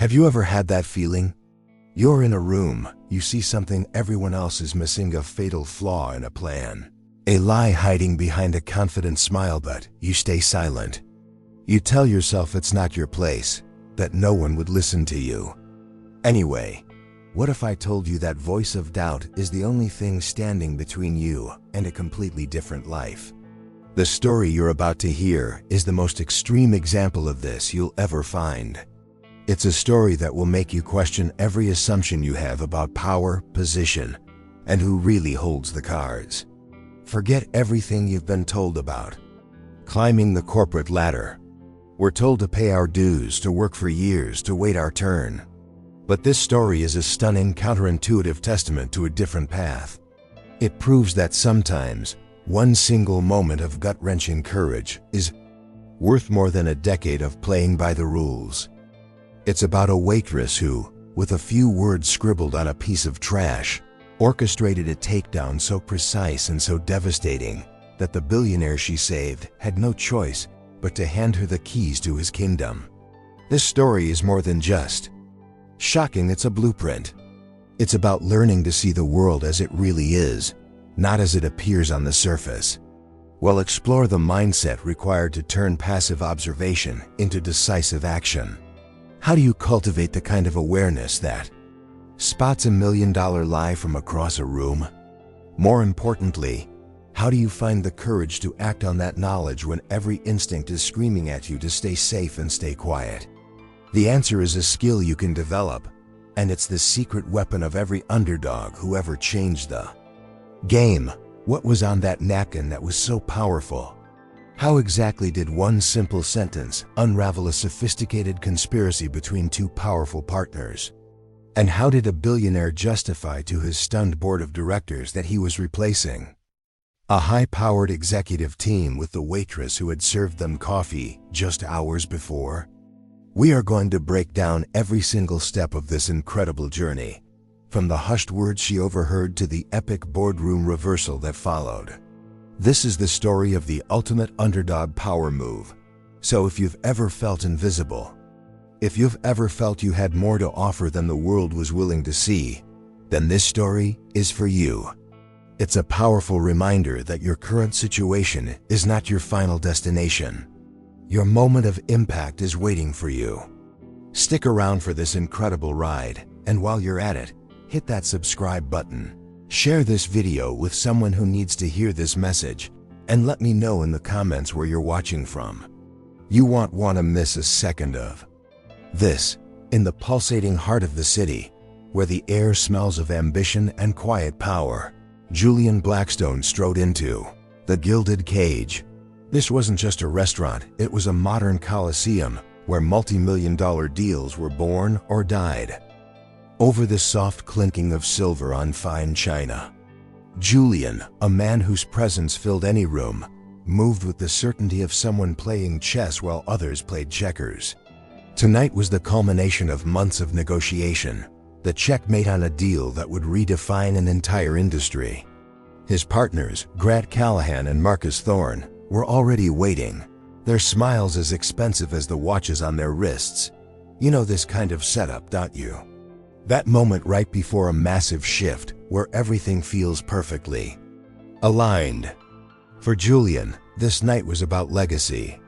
Have you ever had that feeling? You're in a room, you see something everyone else is missing, a fatal flaw in a plan. A lie hiding behind a confident smile, but you stay silent. You tell yourself it's not your place, that no one would listen to you. Anyway, what if I told you that voice of doubt is the only thing standing between you and a completely different life? The story you're about to hear is the most extreme example of this you'll ever find. It's a story that will make you question every assumption you have about power, position, and who really holds the cards. Forget everything you've been told about climbing the corporate ladder. We're told to pay our dues, to work for years, to wait our turn. But this story is a stunning, counterintuitive testament to a different path. It proves that sometimes one single moment of gut-wrenching courage is worth more than a decade of playing by the rules. It's about a waitress who, with a few words scribbled on a piece of trash, orchestrated a takedown so precise and so devastating that the billionaire she saved had no choice but to hand her the keys to his kingdom. This story is more than just shocking, it's a blueprint. It's about learning to see the world as it really is, not as it appears on the surface. We'll explore the mindset required to turn passive observation into decisive action. How do you cultivate the kind of awareness that spots $1 million lie from across a room? More importantly, how do you find the courage to act on that knowledge when every instinct is screaming at you to stay safe and stay quiet? The answer is a skill you can develop, and it's the secret weapon of every underdog who ever changed the game. What was on that napkin that was so powerful? How exactly did one simple sentence unravel a sophisticated conspiracy between two powerful partners? And how did a billionaire justify to his stunned board of directors that he was replacing a high-powered executive team with the waitress who had served them coffee just hours before? We are going to break down every single step of this incredible journey, from the hushed words she overheard to the epic boardroom reversal that followed. This is the story of the ultimate underdog power move. So if you've ever felt invisible, if you've ever felt you had more to offer than the world was willing to see, then this story is for you. It's a powerful reminder that your current situation is not your final destination. Your moment of impact is waiting for you. Stick around for this incredible ride, and while you're at it, hit that subscribe button. Share this video with someone who needs to hear this message, and let me know in the comments where you're watching from. You won't want to miss a second of this. In the pulsating heart of the city, where the air smells of ambition and quiet power, Julian Blackstone strode into the Gilded Cage. This wasn't just a restaurant, it was a modern coliseum where multi-million-dollar deals were born or died. Over the soft clinking of silver on fine china, Julian, a man whose presence filled any room, moved with the certainty of someone playing chess while others played checkers. Tonight was the culmination of months of negotiation, the checkmate on a deal that would redefine an entire industry. His partners, Grant Callahan and Marcus Thorne, were already waiting, their smiles as expensive as the watches on their wrists. You know this kind of setup, don't you? That moment right before a massive shift where everything feels perfectly aligned. For Julian, this night was about legacy.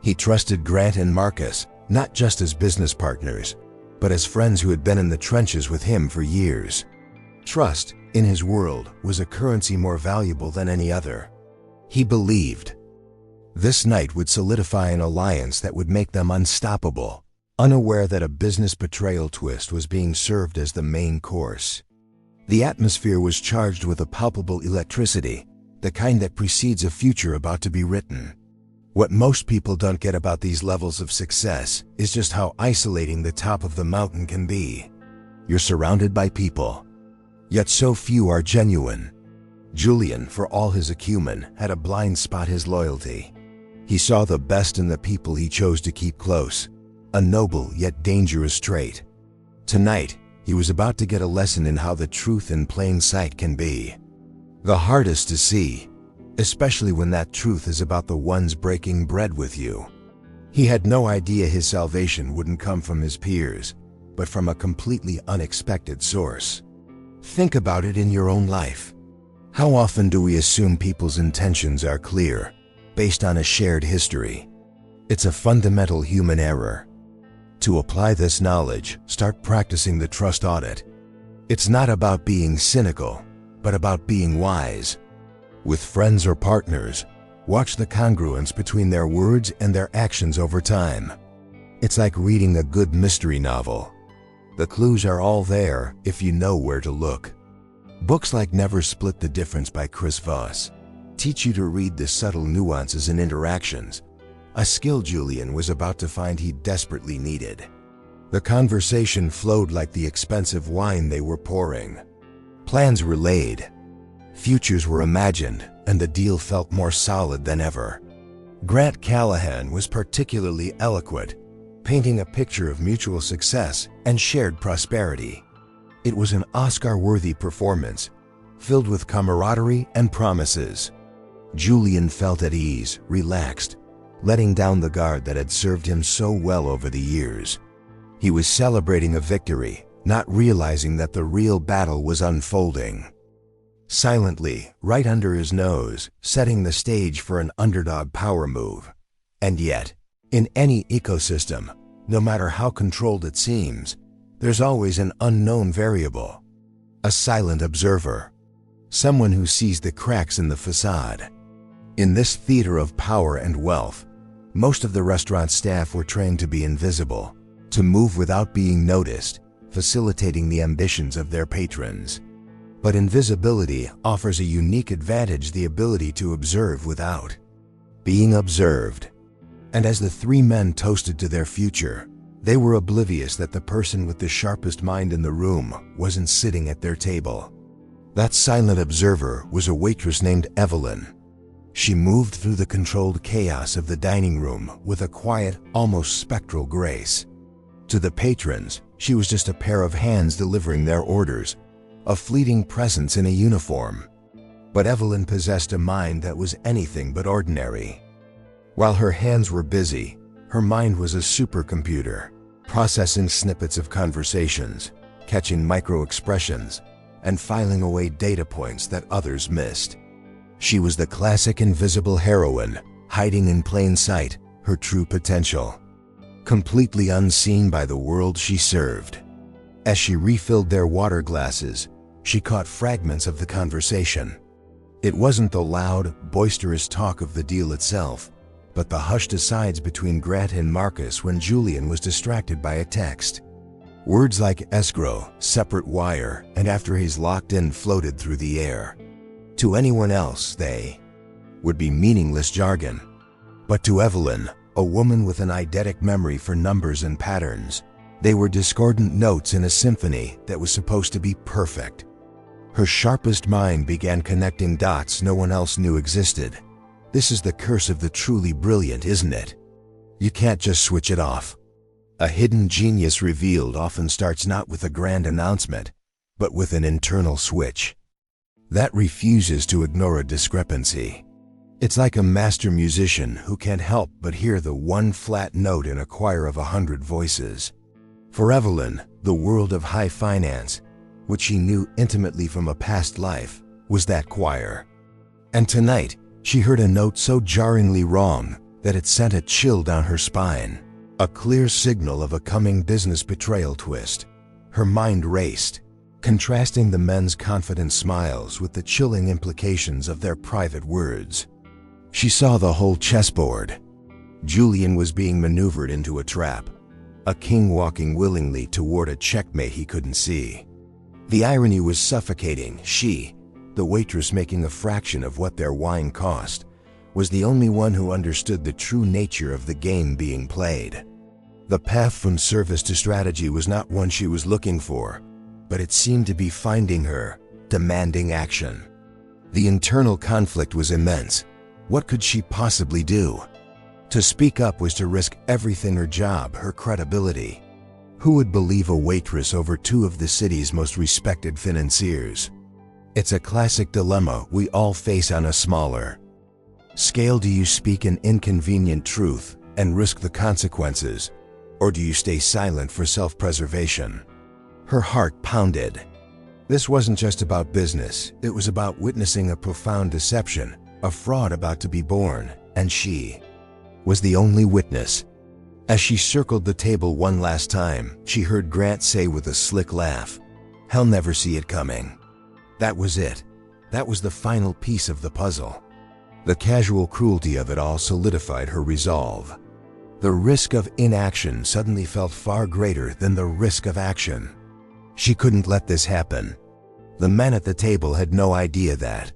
He trusted Grant and Marcus, not just as business partners, but as friends who had been in the trenches with him for years. Trust, in his world, was a currency more valuable than any other. He believed this night would solidify an alliance that would make them unstoppable, unaware that a business betrayal twist was being served as the main course. The atmosphere was charged with a palpable electricity, the kind that precedes a future about to be written. What most people don't get about these levels of success is just how isolating the top of the mountain can be. You're surrounded by people, yet so few are genuine. Julian, for all his acumen, had a blind spot: his loyalty. He saw the best in the people he chose to keep close, a noble yet dangerous trait. Tonight, he was about to get a lesson in how the truth in plain sight can be the hardest to see, especially when that truth is about the ones breaking bread with you. He had no idea his salvation wouldn't come from his peers, but from a completely unexpected source. Think about it in your own life. How often do we assume people's intentions are clear, based on a shared history? It's a fundamental human error. To apply this knowledge, start practicing the trust audit. It's not about being cynical, but about being wise. With friends or partners, watch the congruence between their words and their actions over time. It's like reading a good mystery novel. The clues are all there if you know where to look. Books like Never Split the Difference by Chris Voss teach you to read the subtle nuances in interactions, a skill Julian was about to find he desperately needed. The conversation flowed like the expensive wine they were pouring. Plans were laid, futures were imagined, and the deal felt more solid than ever. Grant Callahan was particularly eloquent, painting a picture of mutual success and shared prosperity. It was an Oscar-worthy performance, filled with camaraderie and promises. Julian felt at ease, relaxed, letting down the guard that had served him so well over the years. He was celebrating a victory, not realizing that the real battle was unfolding. Silently, right under his nose, setting the stage for an underdog power move. And yet, in any ecosystem, no matter how controlled it seems, there's always an unknown variable. A silent observer. Someone who sees the cracks in the facade. In this theater of power and wealth, most of the restaurant staff were trained to be invisible, to move without being noticed, facilitating the ambitions of their patrons. But invisibility offers a unique advantage: the ability to observe without being observed. And as the three men toasted to their future, they were oblivious that the person with the sharpest mind in the room wasn't sitting at their table. That silent observer was a waitress named Evelyn. She moved through the controlled chaos of the dining room with a quiet, almost spectral grace. To the patrons, she was just a pair of hands delivering their orders, a fleeting presence in a uniform. But Evelyn possessed a mind that was anything but ordinary. While her hands were busy, her mind was a supercomputer, processing snippets of conversations, catching micro-expressions, and filing away data points that others missed. She was the classic invisible heroine, hiding in plain sight her true potential, completely unseen by the world she served. As she refilled their water glasses, she caught fragments of the conversation. It wasn't the loud, boisterous talk of the deal itself, but the hushed asides between Grant and Marcus when Julian was distracted by a text. Words like escrow, separate wire, and after he's locked in floated through the air. To anyone else, they would be meaningless jargon. But to Evelyn, a woman with an eidetic memory for numbers and patterns, they were discordant notes in a symphony that was supposed to be perfect. Her sharpest mind began connecting dots no one else knew existed. This is the curse of the truly brilliant, isn't it? You can't just switch it off. A hidden genius revealed often starts not with a grand announcement, but with an internal switch that refuses to ignore a discrepancy. It's like a master musician who can't help but hear the one flat note in a choir of 100 voices. For Evelyn, the world of high finance, which she knew intimately from a past life, was that choir. And tonight, she heard a note so jarringly wrong that it sent a chill down her spine, a clear signal of a coming business betrayal twist. Her mind raced, contrasting the men's confident smiles with the chilling implications of their private words. She saw the whole chessboard. Julian was being maneuvered into a trap, a king walking willingly toward a checkmate he couldn't see. The irony was suffocating. She, the waitress making a fraction of what their wine cost, was the only one who understood the true nature of the game being played. The path from service to strategy was not one she was looking for, but it seemed to be finding her, demanding action. The internal conflict was immense. What could she possibly do? To speak up was to risk everything: her job, her credibility. Who would believe a waitress over two of the city's most respected financiers? It's a classic dilemma we all face on a smaller scale. Do you speak an inconvenient truth and risk the consequences, Or do you stay silent for self-preservation? Her heart pounded. This wasn't just about business, it was about witnessing a profound deception, a fraud about to be born, and she was the only witness. As she circled the table one last time, she heard Grant say with a slick laugh, "He'll never see it coming." That was it. That was the final piece of the puzzle. The casual cruelty of it all solidified her resolve. The risk of inaction suddenly felt far greater than the risk of action. She couldn't let this happen. The men at the table had no idea that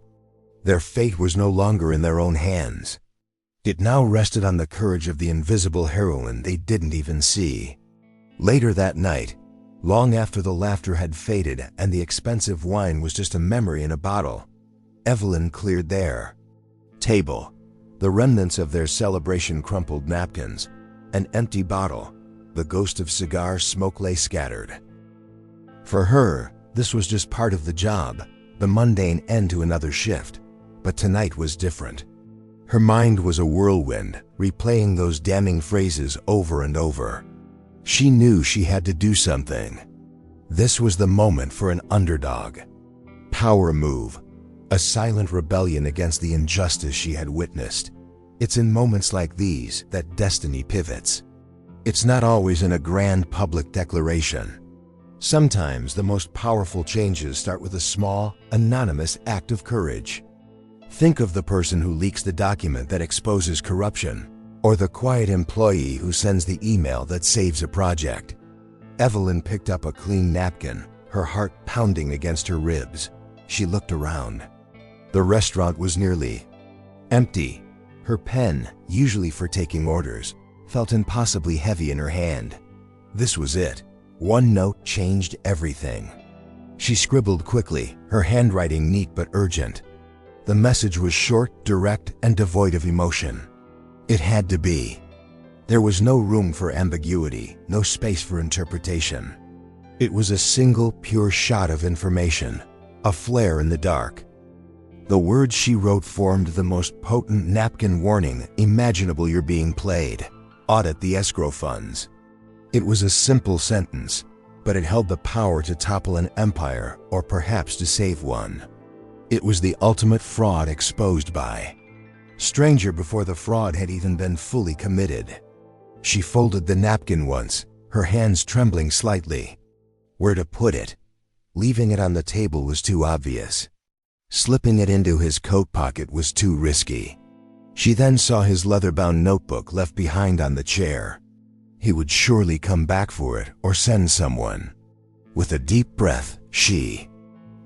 their fate was no longer in their own hands. It now rested on the courage of the invisible heroine they didn't even see. Later that night, long after the laughter had faded and the expensive wine was just a memory in a bottle, Evelyn cleared their table. The remnants of their celebration crumpled napkins, an empty bottle, the ghost of cigar smoke lay scattered. For her, this was just part of the job, the mundane end to another shift. But tonight was different. Her mind was a whirlwind, replaying those damning phrases over and over. She knew she had to do something. This was the moment for an underdog power move, a silent rebellion against the injustice she had witnessed. It's in moments like these that destiny pivots. It's not always in a grand public declaration. Sometimes the most powerful changes start with a small, anonymous act of courage. Think of the person who leaks the document that exposes corruption, or the quiet employee who sends the email that saves a project. Evelyn picked up a clean napkin, her heart pounding against her ribs. She looked around. The restaurant was nearly empty. Her pen, usually for taking orders, felt impossibly heavy in her hand. This was it. One note changed everything. She scribbled quickly, her handwriting neat but urgent. The message was short, direct, and devoid of emotion. It had to be. There was no room for ambiguity, no space for interpretation. It was a single, pure shot of information, a flare in the dark. The words she wrote formed the most potent napkin warning imaginable. You're being played. Audit the escrow funds. It was a simple sentence, but it held the power to topple an empire or perhaps to save one. It was the ultimate fraud exposed by stranger before the fraud had even been fully committed. She folded the napkin once, her hands trembling slightly. Where to put it? Leaving it on the table was too obvious. Slipping it into his coat pocket was too risky. She then saw his leather-bound notebook left behind on the chair. He would surely come back for it or send someone. With a deep breath, she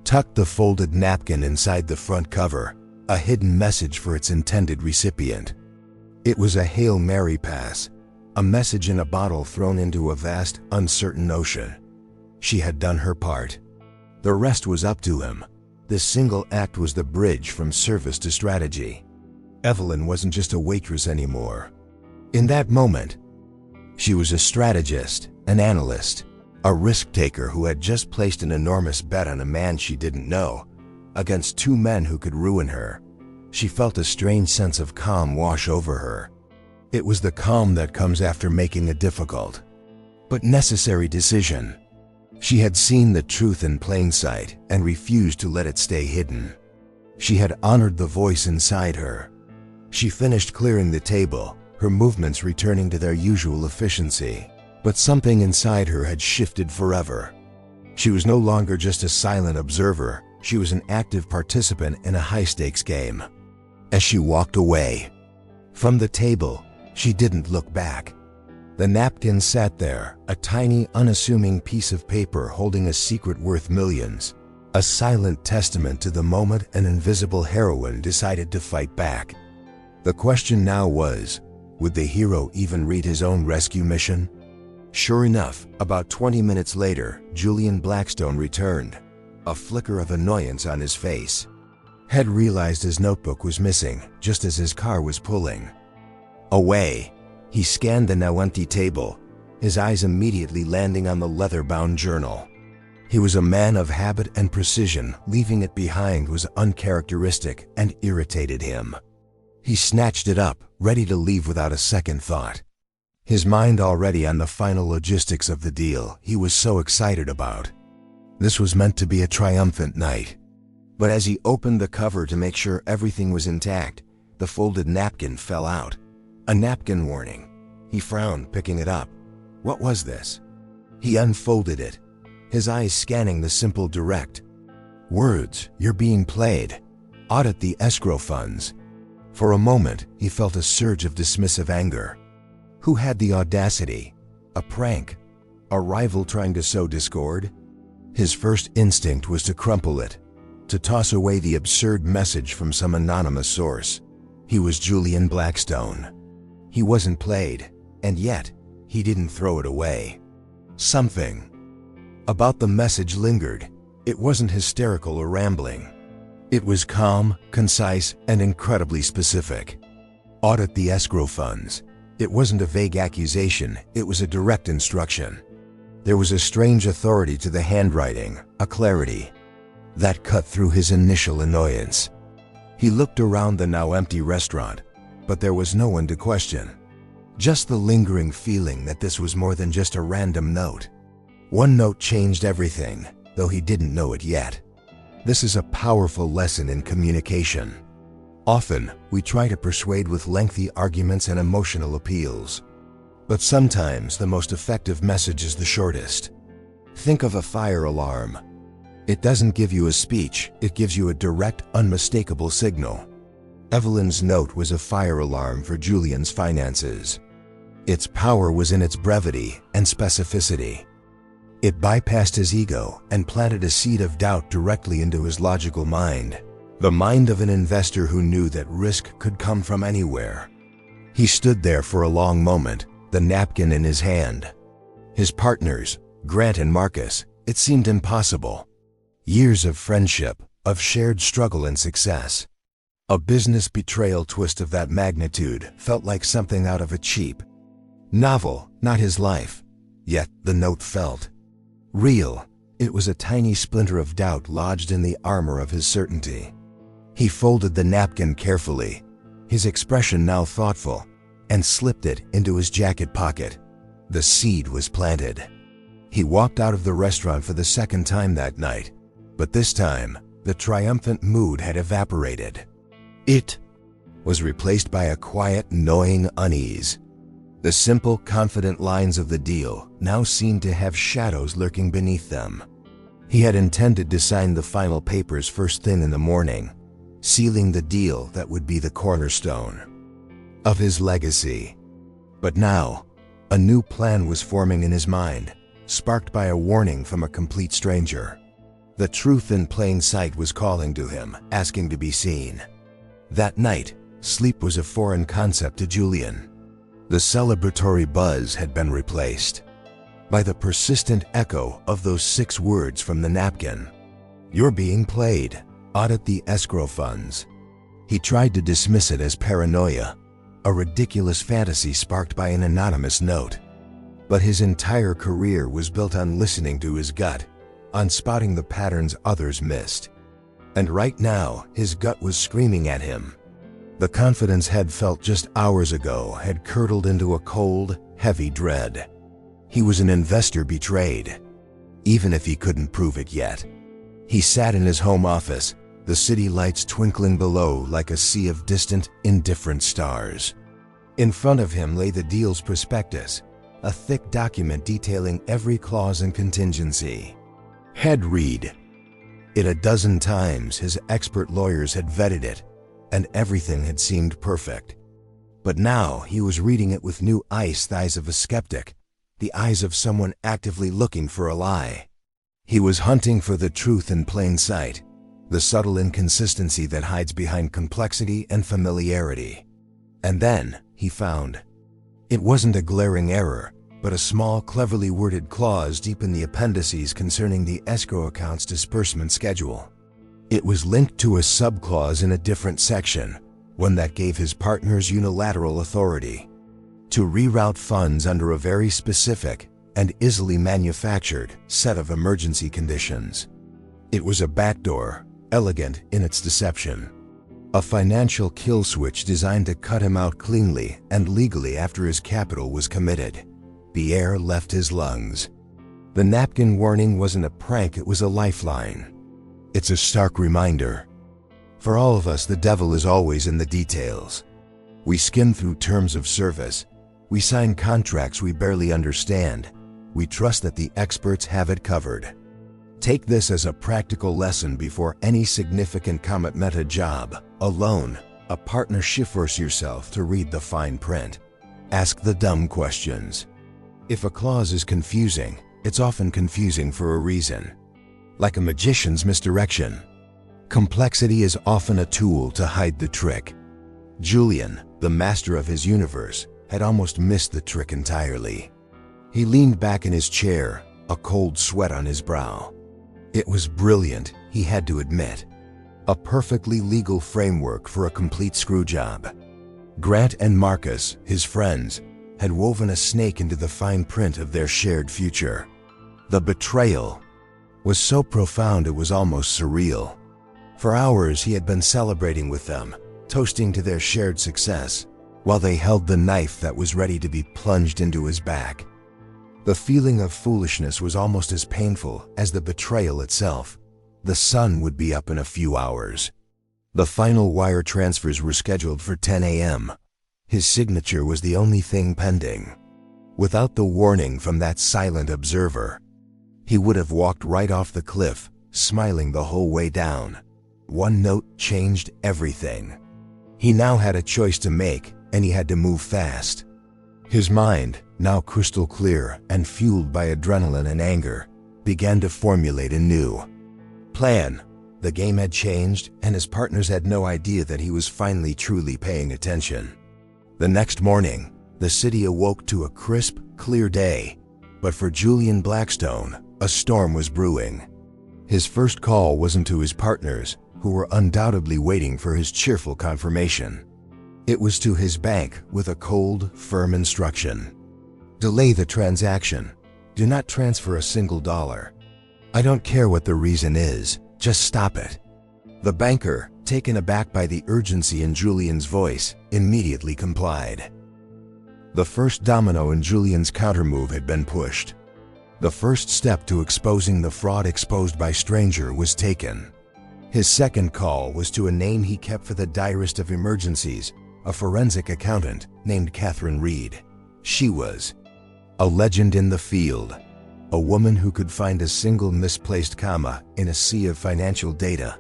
tucked the folded napkin inside the front cover, a hidden message for its intended recipient. It was a Hail Mary pass, a message in a bottle thrown into a vast, uncertain ocean. She had done her part. The rest was up to him. This single act was the bridge from service to strategy. Evelyn wasn't just a waitress anymore. In that moment, she was a strategist, an analyst, a risk-taker who had just placed an enormous bet on a man she didn't know, against two men who could ruin her. She felt a strange sense of calm wash over her. It was the calm that comes after making a difficult, but necessary decision. She had seen the truth in plain sight and refused to let it stay hidden. She had honored the voice inside her. She finished clearing the table, her movements returning to their usual efficiency. But something inside her had shifted forever. She was no longer just a silent observer, she was an active participant in a high-stakes game. As she walked away from the table, she didn't look back. The napkin sat there, a tiny, unassuming piece of paper holding a secret worth millions, a silent testament to the moment an invisible heroine decided to fight back. The question now was, would the hero even read his own rescue mission? Sure enough, about 20 minutes later, Julian Blackstone returned, a flicker of annoyance on his face. Had realized his notebook was missing, just as his car was pulling away. He scanned the now empty table, his eyes immediately landing on the leather-bound journal. He was a man of habit and precision. Leaving it behind was uncharacteristic and irritated him. He snatched it up, ready to leave without a second thought. His mind already on the final logistics of the deal he was so excited about. This was meant to be a triumphant night. But as he opened the cover to make sure everything was intact, the folded napkin fell out. A napkin warning. He frowned, picking it up. What was this? He unfolded it, his eyes scanning the simple direct words, "You're being played. Audit the escrow funds." For a moment, he felt a surge of dismissive anger. Who had the audacity? A prank? A rival trying to sow discord? His first instinct was to crumple it, to toss away the absurd message from some anonymous source. He was Julian Blackstone. He wasn't played, and yet, he didn't throw it away. Something about the message lingered. It wasn't hysterical or rambling. It was calm, concise, and incredibly specific. Audit the escrow funds. It wasn't a vague accusation, it was a direct instruction. There was a strange authority to the handwriting, a clarity that cut through his initial annoyance. He looked around the now empty restaurant, but there was no one to question. Just the lingering feeling that this was more than just a random note. One note changed everything, though he didn't know it yet. This is a powerful lesson in communication. Often, we try to persuade with lengthy arguments and emotional appeals. But sometimes the most effective message is the shortest. Think of a fire alarm. It doesn't give you a speech, it gives you a direct, unmistakable signal. Evelyn's note was a fire alarm for Julian's finances. Its power was in its brevity and specificity. It bypassed his ego and planted a seed of doubt directly into his logical mind, the mind of an investor who knew that risk could come from anywhere. He stood there for a long moment, the napkin in his hand. His partners, Grant and Marcus, it seemed impossible. Years of friendship, of shared struggle and success. A business betrayal twist of that magnitude felt like something out of a cheap novel, not his life. Yet the note felt real. It was a tiny splinter of doubt lodged in the armor of his certainty. He folded the napkin carefully, his expression now thoughtful, and slipped it into his jacket pocket. The seed was planted. He walked out of the restaurant for the second time that night, but this time, the triumphant mood had evaporated. It was replaced by a quiet, gnawing unease. The simple, confident lines of the deal now seemed to have shadows lurking beneath them. He had intended to sign the final papers first thing in the morning, sealing the deal that would be the cornerstone of his legacy. But now, a new plan was forming in his mind, sparked by a warning from a complete stranger. The truth in plain sight was calling to him, asking to be seen. That night, sleep was a foreign concept to Julian. The celebratory buzz had been replaced by the persistent echo of those 6 words from the napkin. "You're being played. Audit the escrow funds." He tried to dismiss it as paranoia, a ridiculous fantasy sparked by an anonymous note. But his entire career was built on listening to his gut, on spotting the patterns others missed. And right now, his gut was screaming at him. The confidence had felt just hours ago had curdled into a cold, heavy dread. He was an investor betrayed, even if he couldn't prove it yet. He sat in his home office, the city lights twinkling below like a sea of distant, indifferent stars. In front of him lay the deal's prospectus, a thick document detailing every clause and contingency. Had read it a dozen times, his expert lawyers had vetted it, and everything had seemed perfect. But now he was reading it with new eyes, the eyes of a skeptic, the eyes of someone actively looking for a lie. He was hunting for the truth in plain sight, the subtle inconsistency that hides behind complexity and familiarity. And then he found it wasn't a glaring error, but a small, cleverly worded clause deep in the appendices concerning the escrow account's disbursement schedule. It was linked to a subclause in a different section, one that gave his partners unilateral authority to reroute funds under a very specific and easily manufactured set of emergency conditions. It was a backdoor, elegant in its deception. A financial kill switch designed to cut him out cleanly and legally after his capital was committed. The air left his lungs. The napkin warning wasn't a prank, it was a lifeline. It's a stark reminder. For all of us, the devil is always in the details. We skim through terms of service. We sign contracts we barely understand. We trust that the experts have it covered. Take this as a practical lesson before any significant Comet Meta job, a loan, a partnership. Force yourself to read the fine print. Ask the dumb questions. If a clause is confusing, it's often confusing for a reason. Like a magician's misdirection. Complexity is often a tool to hide the trick. Julian, the master of his universe, had almost missed the trick entirely. He leaned back in his chair, a cold sweat on his brow. It was brilliant, he had to admit. A perfectly legal framework for a complete screwjob. Grant and Marcus, his friends, had woven a snake into the fine print of their shared future. The betrayal was so profound it was almost surreal. For hours he had been celebrating with them, toasting to their shared success, while they held the knife that was ready to be plunged into his back. The feeling of foolishness was almost as painful as the betrayal itself. The sun would be up in a few hours. The final wire transfers were scheduled for 10 a.m. His signature was the only thing pending. Without the warning from that silent observer, he would have walked right off the cliff, smiling the whole way down. One note changed everything. He now had a choice to make, and he had to move fast. His mind, now crystal clear and fueled by adrenaline and anger, began to formulate a new plan. The game had changed, and his partners had no idea that he was finally truly paying attention. The next morning, the city awoke to a crisp, clear day. But for Julian Blackstone, a storm was brewing. His first call wasn't to his partners, who were undoubtedly waiting for his cheerful confirmation. It was to his bank with a cold, firm instruction. Delay the transaction. Do not transfer a single dollar. I don't care what the reason is, just stop it. The banker, taken aback by the urgency in Julian's voice, immediately complied. The first domino in Julian's countermove had been pushed. The first step to exposing the fraud exposed by stranger was taken. His second call was to a name he kept for the direst of emergencies, a forensic accountant named Catherine Reed. She was a legend in the field, a woman who could find a single misplaced comma in a sea of financial data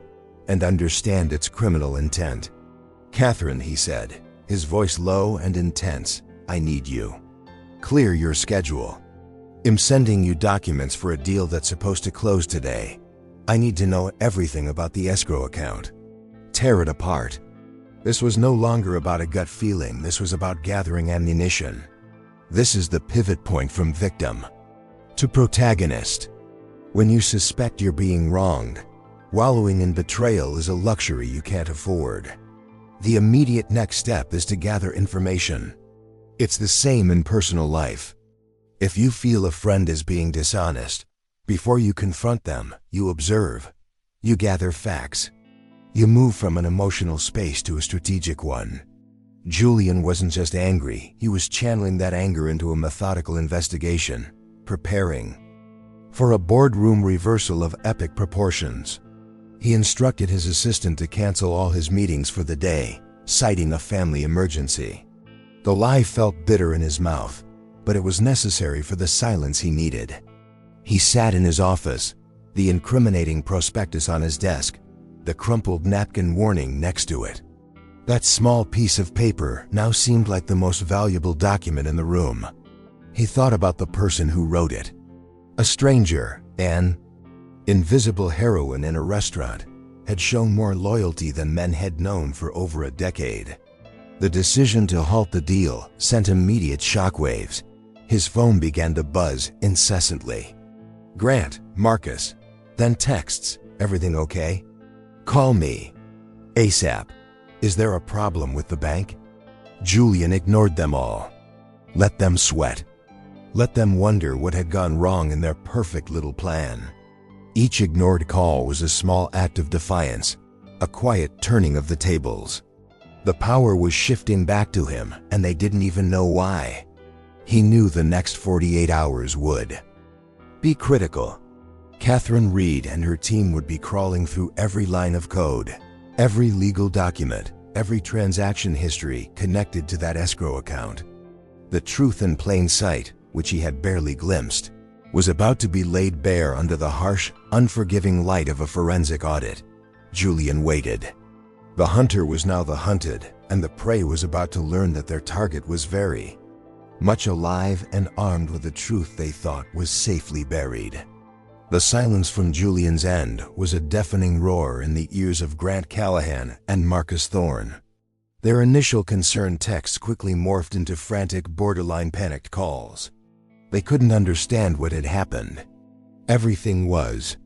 and understand its criminal intent. "Catherine," he said, his voice low and intense, "I need you. Clear your schedule. I'm sending you documents for a deal that's supposed to close today. I need to know everything about the escrow account. Tear it apart." This was no longer about a gut feeling, this was about gathering ammunition. This is the pivot point from victim to protagonist. When you suspect you're being wronged, wallowing in betrayal is a luxury you can't afford. The immediate next step is to gather information. It's the same in personal life. If you feel a friend is being dishonest, before you confront them, you observe. You gather facts. You move from an emotional space to a strategic one. Julian wasn't just angry, he was channeling that anger into a methodical investigation, preparing for a boardroom reversal of epic proportions. He instructed his assistant to cancel all his meetings for the day, citing a family emergency. The lie felt bitter in his mouth, but it was necessary for the silence he needed. He sat in his office, the incriminating prospectus on his desk, the crumpled napkin warning next to it. That small piece of paper now seemed like the most valuable document in the room. He thought about the person who wrote it. A stranger, an invisible heroine in a restaurant, had shown more loyalty than men had known for over a decade. The decision to halt the deal sent immediate shockwaves. His phone began to buzz incessantly. Grant, Marcus, then texts, "Everything okay? Call me. ASAP. Is there a problem with the bank?" Julian ignored them all. Let them sweat. Let them wonder what had gone wrong in their perfect little plan. Each ignored call was a small act of defiance, a quiet turning of the tables. The power was shifting back to him, and they didn't even know why. He knew the next 48 hours would be critical. Catherine Reed and her team would be crawling through every line of code, every legal document, every transaction history connected to that escrow account. The truth in plain sight, which he had barely glimpsed, was about to be laid bare under the harsh, unforgiving light of a forensic audit. Julian waited. The hunter was now the hunted, and the prey was about to learn that their target was very much alive and armed with the truth they thought was safely buried. The silence from Julian's end was a deafening roar in the ears of Grant Callahan and Marcus Thorne. Their initial concerned texts quickly morphed into frantic, borderline panicked calls. They couldn't understand what had happened. Everything was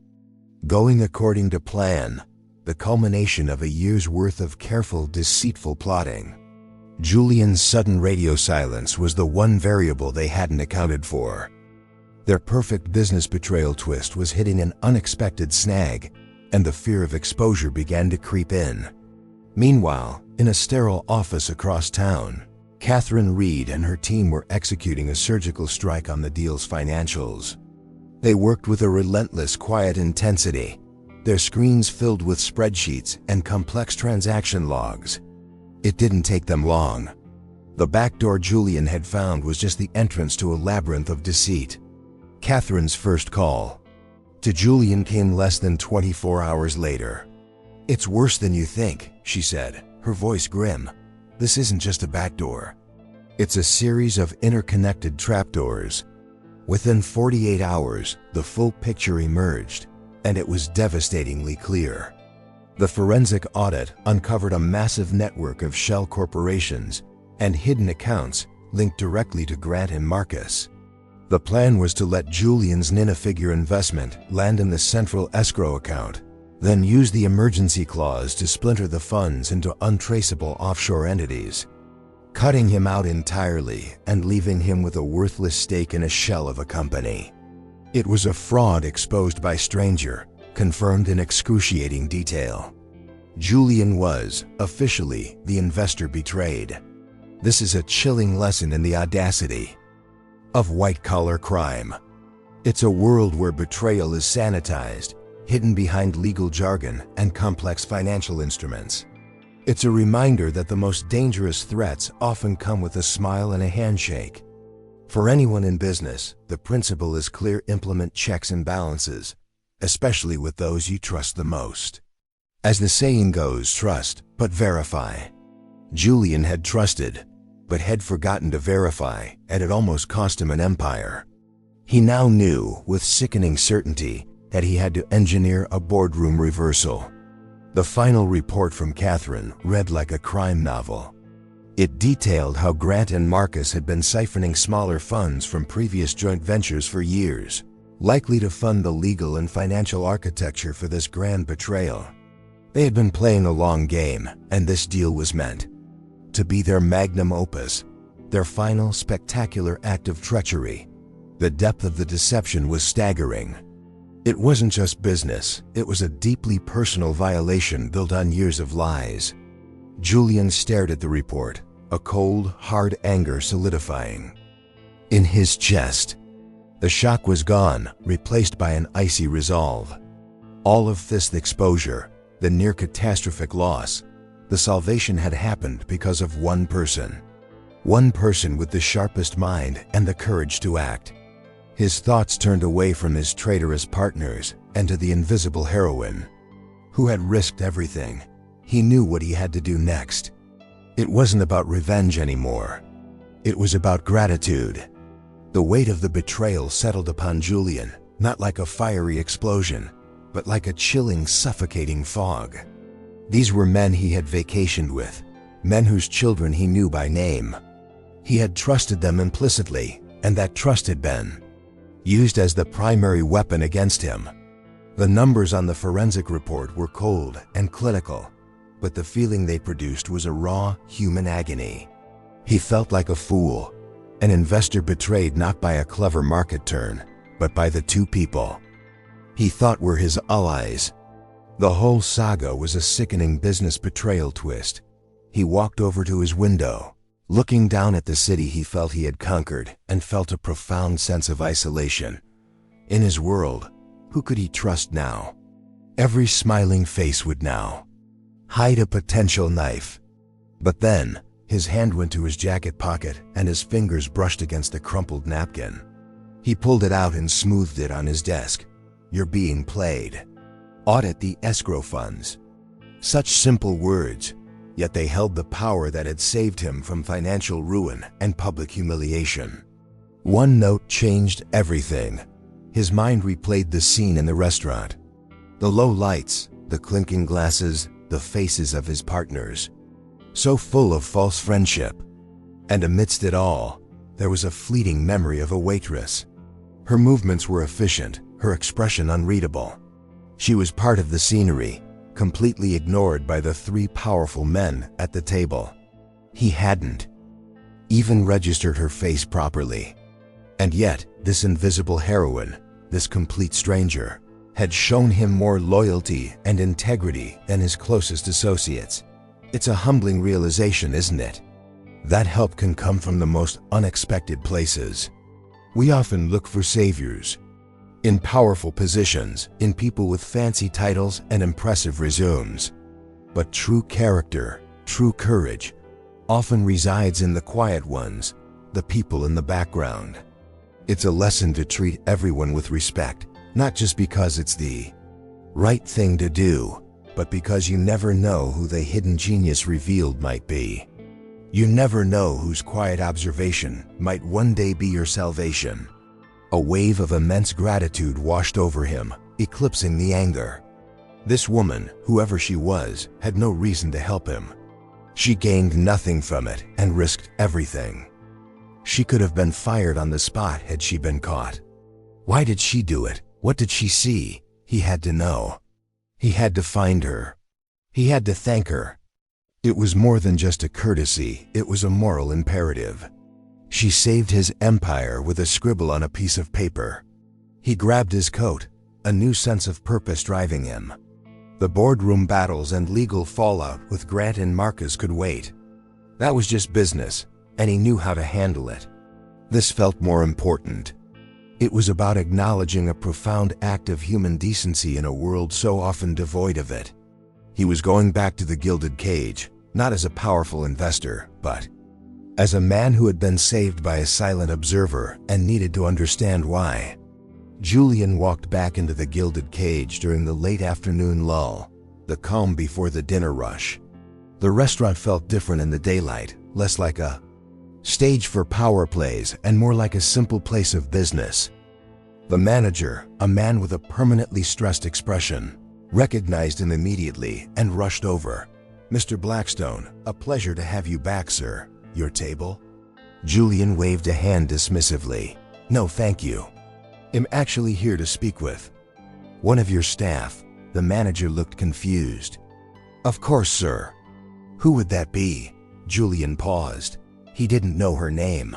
going according to plan, the culmination of a year's worth of careful, deceitful plotting. Julian's sudden radio silence was the one variable they hadn't accounted for. Their perfect business betrayal twist was hitting an unexpected snag, and the fear of exposure began to creep in. Meanwhile, in a sterile office across town, Catherine Reed and her team were executing a surgical strike on the deal's financials. They worked with a relentless, quiet intensity, their screens filled with spreadsheets and complex transaction logs. It didn't take them long. The backdoor Julian had found was just the entrance to a labyrinth of deceit. Catherine's first call to Julian came less than 24 hours later. "It's worse than you think," she said, her voice grim. "This isn't just a backdoor. It's a series of interconnected trapdoors." Within 48 hours, the full picture emerged, and it was devastatingly clear. The forensic audit uncovered a massive network of shell corporations and hidden accounts linked directly to Grant and Marcus. The plan was to let Julian's nine-figure investment land in the central escrow account, then use the emergency clause to splinter the funds into untraceable offshore entities, cutting him out entirely and leaving him with a worthless stake in a shell of a company. It was a fraud exposed by stranger, confirmed in excruciating detail. Julian was, officially, the investor betrayed. This is a chilling lesson in the audacity of white-collar crime. It's a world where betrayal is sanitized, hidden behind legal jargon and complex financial instruments. It's a reminder that the most dangerous threats often come with a smile and a handshake. For anyone in business, the principle is clear: implement checks and balances, especially with those you trust the most. As the saying goes, trust, but verify. Julian had trusted, but had forgotten to verify, and it almost cost him an empire. He now knew, with sickening certainty, that he had to engineer a boardroom reversal. The final report from Catherine read like a crime novel. It detailed how Grant and Marcus had been siphoning smaller funds from previous joint ventures for years, likely to fund the legal and financial architecture for this grand betrayal. They had been playing a long game, and this deal was meant to be their magnum opus, their final spectacular act of treachery. The depth of the deception was staggering. It wasn't just business, it was a deeply personal violation built on years of lies. Julian stared at the report, a cold, hard anger solidifying in his chest. The shock was gone, replaced by an icy resolve. All of this exposure, the near catastrophic loss, the salvation had happened because of one person. One person with the sharpest mind and the courage to act. His thoughts turned away from his traitorous partners and to the invisible heroine, who had risked everything. He knew what he had to do next. It wasn't about revenge anymore. It was about gratitude. The weight of the betrayal settled upon Julian, not like a fiery explosion, but like a chilling, suffocating fog. These were men he had vacationed with, men whose children he knew by name. He had trusted them implicitly, and that trust had been used as the primary weapon against him. The numbers on the forensic report were cold and clinical, but the feeling they produced was a raw, human agony. He felt like a fool, an investor betrayed not by a clever market turn, but by the two people he thought were his allies. The whole saga was a sickening business betrayal twist. He walked over to his window. Looking down at the city he felt he had conquered, and felt a profound sense of isolation. In his world, who could he trust now? Every smiling face would now hide a potential knife. But then, his hand went to his jacket pocket and his fingers brushed against the crumpled napkin. He pulled it out and smoothed it on his desk. "You're being played. Audit the escrow funds." Such simple words, yet they held the power that had saved him from financial ruin and public humiliation. One note changed everything. His mind replayed the scene in the restaurant. The low lights, the clinking glasses, the faces of his partners. So full of false friendship. And amidst it all, there was a fleeting memory of a waitress. Her movements were efficient, her expression unreadable. She was part of the scenery, completely ignored by the three powerful men at the table. He hadn't even registered her face properly. And yet, this invisible heroine, this complete stranger, had shown him more loyalty and integrity than his closest associates. It's a humbling realization, isn't it? That help can come from the most unexpected places. We often look for saviors in powerful positions, in people with fancy titles and impressive resumes. But true character, true courage, often resides in the quiet ones, the people in the background. It's a lesson to treat everyone with respect, not just because it's the right thing to do, but because you never know who the hidden genius revealed might be. You never know whose quiet observation might one day be your salvation. A wave of immense gratitude washed over him, eclipsing the anger. This woman, whoever she was, had no reason to help him. She gained nothing from it and risked everything. She could have been fired on the spot had she been caught. Why did she do it? What did she see? He had to know. He had to find her. He had to thank her. It was more than just a courtesy, it was a moral imperative. She saved his empire with a scribble on a piece of paper. He grabbed his coat, a new sense of purpose driving him. The boardroom battles and legal fallout with Grant and Marcus could wait. That was just business, and he knew how to handle it. This felt more important. It was about acknowledging a profound act of human decency in a world so often devoid of it. He was going back to the gilded cage, not as a powerful investor, but as a man who had been saved by a silent observer and needed to understand why. Julian walked back into the gilded cage during the late afternoon lull, the calm before the dinner rush. The restaurant felt different in the daylight, less like a stage for power plays and more like a simple place of business. The manager, a man with a permanently stressed expression, recognized him immediately and rushed over. "Mr. Blackstone, a pleasure to have you back, sir. Your table?" Julian waved a hand dismissively. "No, thank you. I'm actually here to speak with one of your staff." The manager looked confused. "Of course, sir. Who would that be?" Julian paused. He didn't know her name.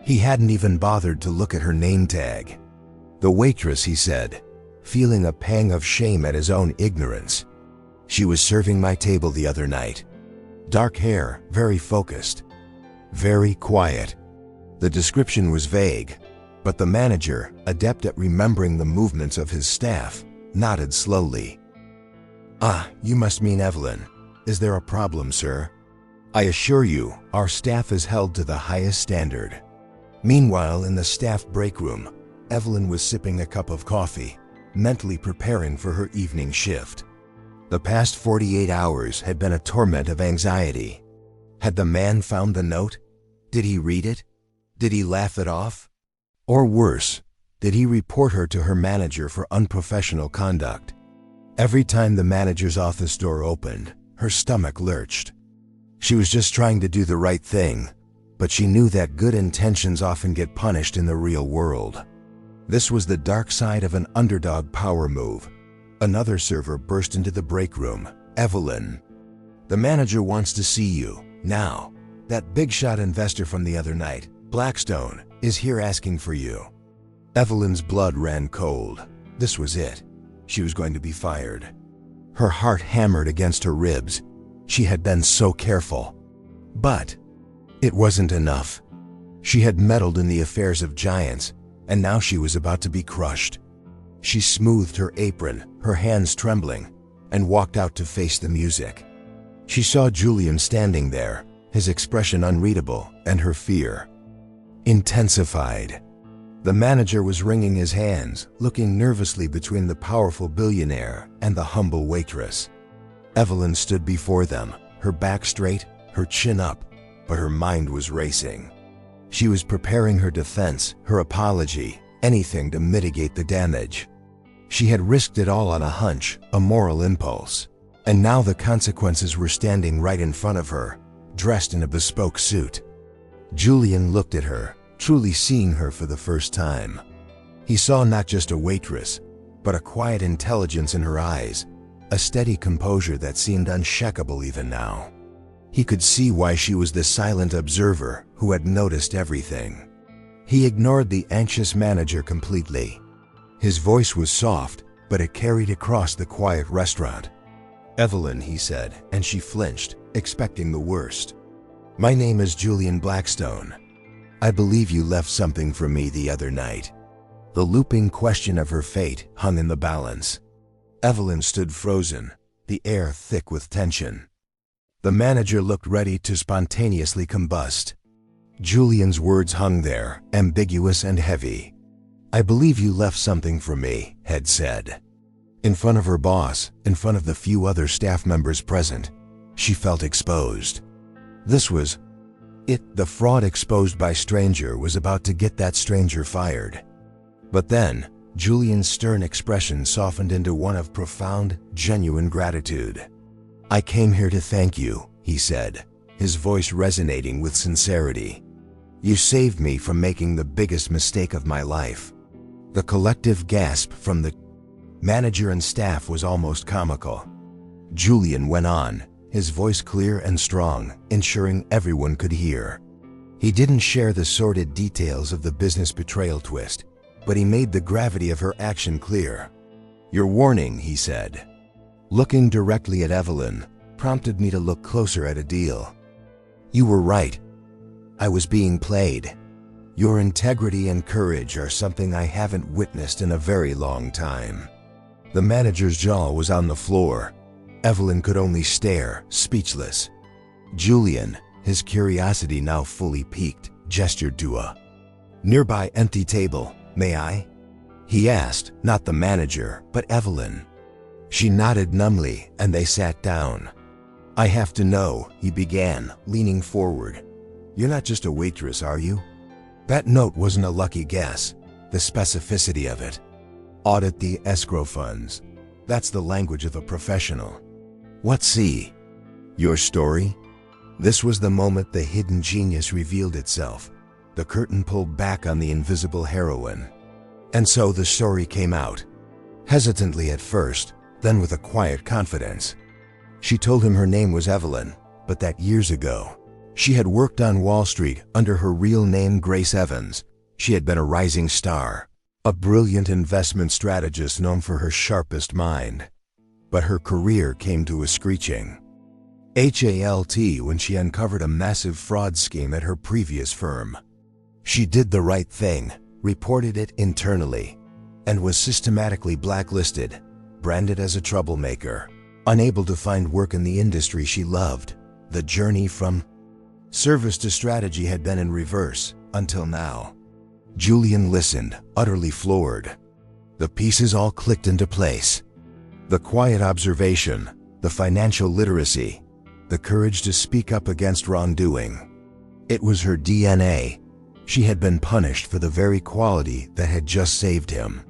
He hadn't even bothered to look at her name tag. "The waitress," he said, feeling a pang of shame at his own ignorance. "She was serving my table the other night. Dark hair, very focused. Very quiet." The description was vague, but the manager, adept at remembering the movements of his staff, nodded slowly. "Ah, you must mean Evelyn. Is there a problem, sir?" "I assure you, our staff is held to the highest standard." Meanwhile, in the staff break room, Evelyn was sipping a cup of coffee, mentally preparing for her evening shift. The past 48 hours had been a torment of anxiety. Had the man found the note? Did he read it? Did he laugh it off? Or worse, did he report her to her manager for unprofessional conduct? Every time the manager's office door opened, her stomach lurched. She was just trying to do the right thing, but she knew that good intentions often get punished in the real world. This was the dark side of an underdog power move. Another server burst into the break room. "Evelyn, the manager wants to see you, now. That big shot investor from the other night, Blackstone, is here asking for you." Evelyn's blood ran cold. This was it. She was going to be fired. Her heart hammered against her ribs. She had been so careful. But it wasn't enough. She had meddled in the affairs of giants, and now she was about to be crushed. She smoothed her apron, her hands trembling, and walked out to face the music. She saw Julian standing there, his expression unreadable, and her fear intensified. The manager was wringing his hands, looking nervously between the powerful billionaire and the humble waitress. Evelyn stood before them, her back straight, her chin up, but her mind was racing. She was preparing her defense, her apology, anything to mitigate the damage. She had risked it all on a hunch, a moral impulse, and now the consequences were standing right in front of her, dressed in a bespoke suit. Julian looked at her, truly seeing her for the first time. He saw not just a waitress, but a quiet intelligence in her eyes, a steady composure that seemed unshakable even now. He could see why she was the silent observer who had noticed everything. He ignored the anxious manager completely. His voice was soft, but it carried across the quiet restaurant. "Evelyn," he said, and she flinched, expecting the worst. "My name is Julian Blackstone. I believe you left something for me the other night." The looping question of her fate hung in the balance. Evelyn stood frozen, the air thick with tension. The manager looked ready to spontaneously combust. Julian's words hung there, ambiguous and heavy. "I believe you left something for me," had said. In front of her boss, in front of the few other staff members present, she felt exposed. This was it. The fraud exposed by stranger was about to get that stranger fired. But then, Julian's stern expression softened into one of profound, genuine gratitude. "I came here to thank you," he said, his voice resonating with sincerity. "You saved me from making the biggest mistake of my life." The collective gasp from the manager and staff was almost comical. Julian went on, his voice clear and strong, ensuring everyone could hear. He didn't share the sordid details of the business betrayal twist, but he made the gravity of her action clear. "Your warning," he said, looking directly at Evelyn, "prompted me to look closer at a deal. You were right. I was being played. Your integrity and courage are something I haven't witnessed in a very long time." The manager's jaw was on the floor. Evelyn could only stare, speechless. Julian, his curiosity now fully piqued, gestured to a nearby empty table. "May I?" he asked, not the manager, but Evelyn. She nodded numbly, and they sat down. "I have to know," he began, leaning forward. "You're not just a waitress, are you?" That note wasn't a lucky guess, the specificity of it. "Audit the escrow funds. That's the language of a professional." "What see?" "Your story?" This was the moment the hidden genius revealed itself, the curtain pulled back on the invisible heroine. And so the story came out. Hesitantly at first, then with a quiet confidence. She told him her name was Evelyn, but that years ago, she had worked on Wall Street under her real name Grace Evans. She had been a rising star, a brilliant investment strategist known for her sharpest mind. But her career came to a screeching halt when she uncovered a massive fraud scheme at her previous firm. She did the right thing, reported it internally, and was systematically blacklisted, branded as a troublemaker, unable to find work in the industry she loved. The journey from service to strategy had been in reverse, until now. Julian listened, utterly floored. The pieces all clicked into place. The quiet observation, the financial literacy, the courage to speak up against wrongdoing. It was her DNA. She had been punished for the very quality that had just saved him.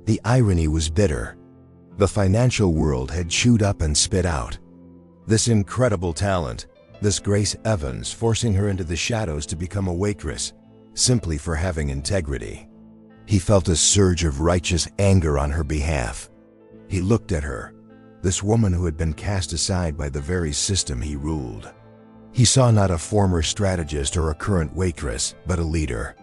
The irony was bitter. The financial world had chewed up and spit out this incredible talent, this Grace Evans, forcing her into the shadows to become a waitress, simply for having integrity. He felt a surge of righteous anger on her behalf. He looked at her, this woman who had been cast aside by the very system he ruled. He saw not a former strategist or a current waitress, but a leader.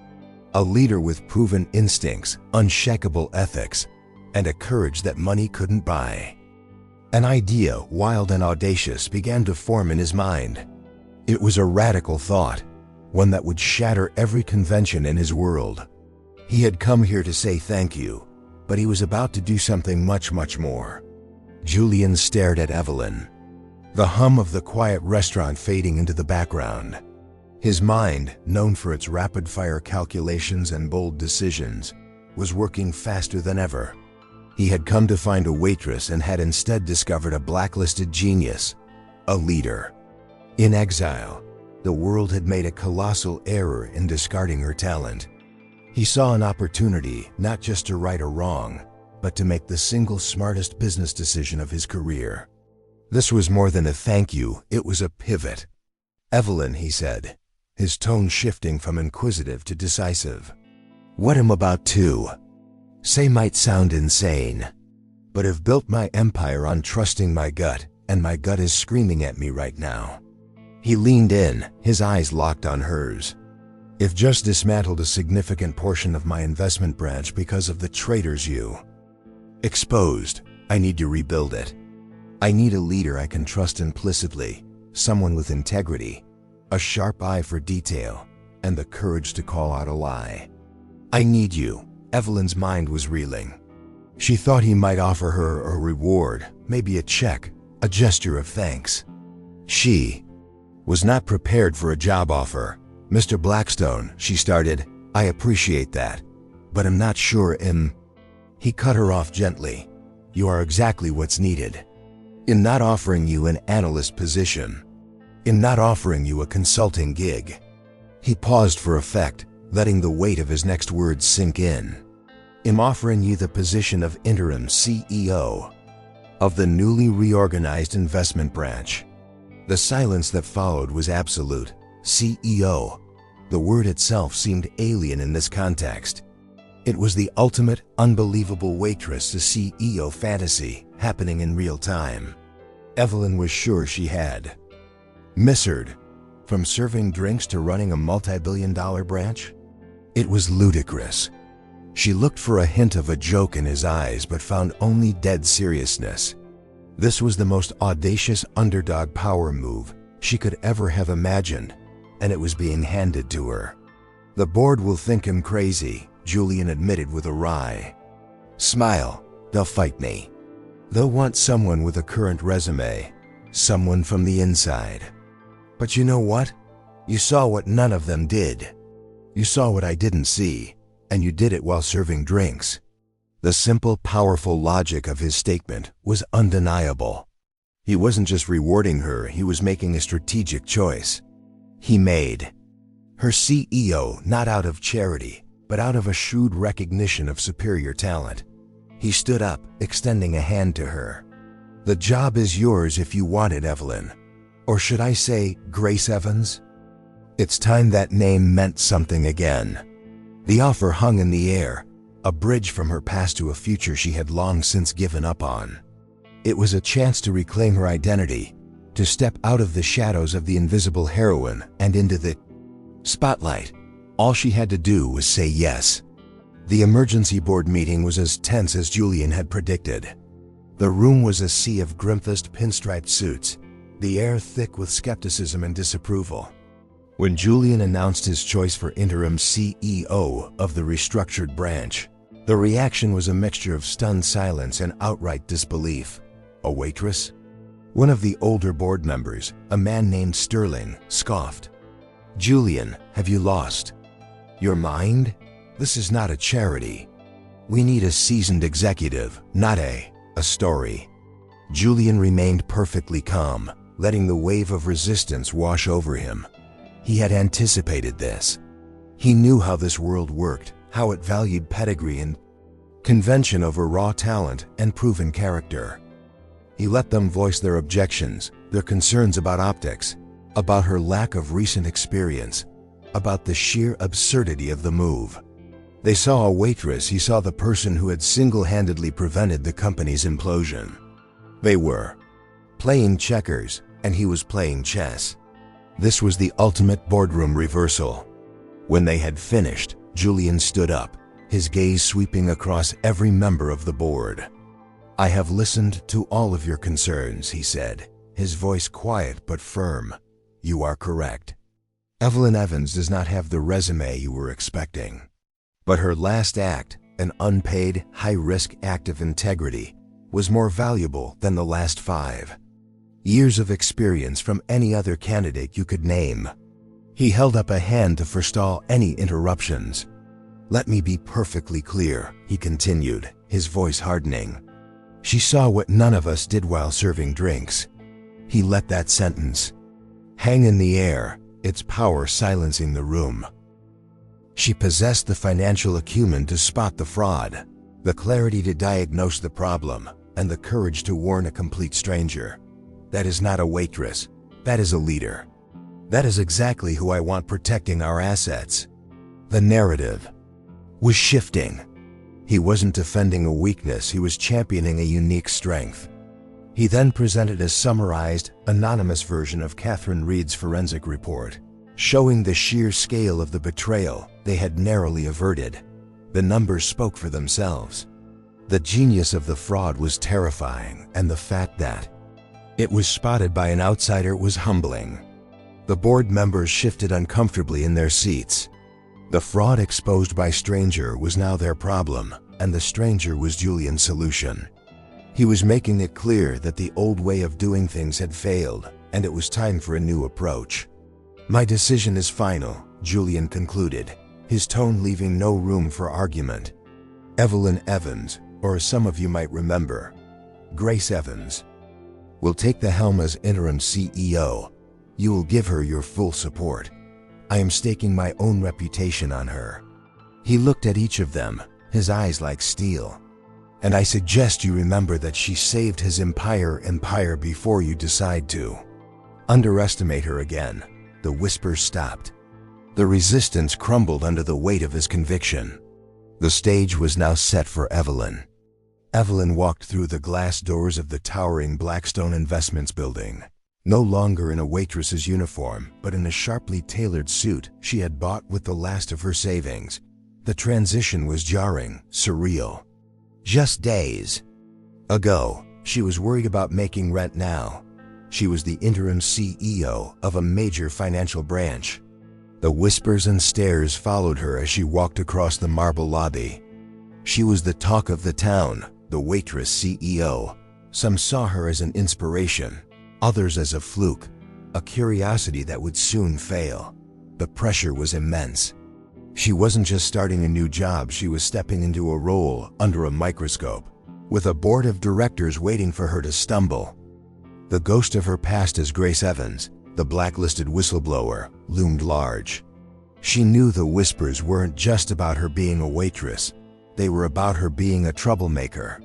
A leader with proven instincts, unshakable ethics, and a courage that money couldn't buy. An idea, wild and audacious, began to form in his mind. It was a radical thought, one that would shatter every convention in his world. He had come here to say thank you, but he was about to do something much, much more. Julian stared at Evelyn, the hum of the quiet restaurant fading into the background. His mind, known for its rapid-fire calculations and bold decisions, was working faster than ever. He had come to find a waitress and had instead discovered a blacklisted genius, a leader. In exile, the world had made a colossal error in discarding her talent. He saw an opportunity not just to right a wrong, but to make the single smartest business decision of his career. This was more than a thank you, it was a pivot. "Evelyn," he said, his tone shifting from inquisitive to decisive. "What I'm about to say might sound insane, but I've built my empire on trusting my gut, and my gut is screaming at me right now." He leaned in, his eyes locked on hers. "I've just dismantled a significant portion of my investment branch because of the traitors you exposed. I need to rebuild it. I need a leader I can trust implicitly, someone with integrity, a sharp eye for detail, and the courage to call out a lie. I need you." Evelyn's mind was reeling. She thought he might offer her a reward, maybe a check, a gesture of thanks. She was not prepared for a job offer. "Mr. Blackstone," she started, "I appreciate that, but I'm not sure He cut her off gently. "You are exactly what's needed. In not offering you an analyst position. In not offering you a consulting gig." He paused for effect, letting the weight of his next words sink in. "I'm offering you the position of interim CEO of the newly reorganized investment branch." The silence that followed was absolute. CEO. The word itself seemed alien in this context. It was the ultimate, unbelievable waitress to CEO fantasy happening in real time. Evelyn was sure she had misheard. From serving drinks to running a multi-billion-dollar branch? It was ludicrous. She looked for a hint of a joke in his eyes but found only dead seriousness. This was the most audacious underdog power move she could ever have imagined, and it was being handed to her. "The board will think him crazy," Julian admitted with a wry smile. "They'll fight me. They'll want someone with a current resume, someone from the inside. But you know what? You saw what none of them did. You saw what I didn't see, and you did it while serving drinks." The simple, powerful logic of his statement was undeniable. He wasn't just rewarding her, he was making a strategic choice. He made her CEO not out of charity, but out of a shrewd recognition of superior talent. He stood up, extending a hand to her. "The job is yours if you want it, Evelyn. Or should I say, Grace Evans?" It's time that name meant something again. The offer hung in the air, a bridge from her past to a future she had long since given up on. It was a chance to reclaim her identity, to step out of the shadows of the invisible heroine and into the spotlight. All she had to do was say yes. The emergency board meeting was as tense as Julian had predicted. The room was a sea of grim-faced pinstriped suits, the air thick with skepticism and disapproval. When Julian announced his choice for interim CEO of the restructured branch, the reaction was a mixture of stunned silence and outright disbelief. "A waitress?" One of the older board members, a man named Sterling, scoffed. "Julian, have you lost your mind? This is not a charity. We need a seasoned executive, not a story." Julian remained perfectly calm, letting the wave of resistance wash over him. He had anticipated this. He knew how this world worked, how it valued pedigree and convention over raw talent and proven character. He let them voice their objections, their concerns about optics, about her lack of recent experience, about the sheer absurdity of the move. They saw a waitress, he saw the person who had single-handedly prevented the company's implosion. They were playing checkers, and he was playing chess. This was the ultimate boardroom reversal. When they had finished, Julian stood up, his gaze sweeping across every member of the board. "I have listened to all of your concerns," he said, his voice quiet but firm. "You are correct. Evelyn Evans does not have the resume you were expecting. But her last act, an unpaid, high-risk act of integrity, was more valuable than the last 5 years of experience from any other candidate you could name." He held up a hand to forestall any interruptions. "Let me be perfectly clear," he continued, his voice hardening. "She saw what none of us did while serving drinks." He let that sentence hang in the air, its power silencing the room. She possessed the financial acumen to spot the fraud, the clarity to diagnose the problem, and the courage to warn a complete stranger. That is not a waitress. That is a leader. That is exactly who I want protecting our assets. The narrative was shifting. He wasn't defending a weakness, he was championing a unique strength. He then presented a summarized, anonymous version of Catherine Reed's forensic report, showing the sheer scale of the betrayal they had narrowly averted. The numbers spoke for themselves. The genius of the fraud was terrifying, and the fact that it was spotted by an outsider was humbling. The board members shifted uncomfortably in their seats. The fraud exposed by stranger was now their problem, and the stranger was Julian's solution. He was making it clear that the old way of doing things had failed, and it was time for a new approach. "My decision is final," Julian concluded, his tone leaving no room for argument. "Evelyn Evans, or as some of you might remember, Grace Evans, will take the helm as interim CEO. You will give her your full support. I am staking my own reputation on her." He looked at each of them, his eyes like steel. "And I suggest you remember that she saved his empire before you decide to underestimate her again." The whispers stopped. The resistance crumbled under the weight of his conviction. The stage was now set for Evelyn. Evelyn walked through the glass doors of the towering Blackstone Investments building, no longer in a waitress's uniform, but in a sharply tailored suit she had bought with the last of her savings. The transition was jarring, surreal. Just days ago, she was worried about making rent. Now, she was the interim CEO of a major financial branch. The whispers and stares followed her as she walked across the marble lobby. She was the talk of the town, the waitress CEO. Some saw her as an inspiration, others as a fluke, a curiosity that would soon fail. The pressure was immense. She wasn't just starting a new job, she was stepping into a role under a microscope, with a board of directors waiting for her to stumble. The ghost of her past as Grace Evans, the blacklisted whistleblower, loomed large. She knew the whispers weren't just about her being a waitress, they were about her being a troublemaker.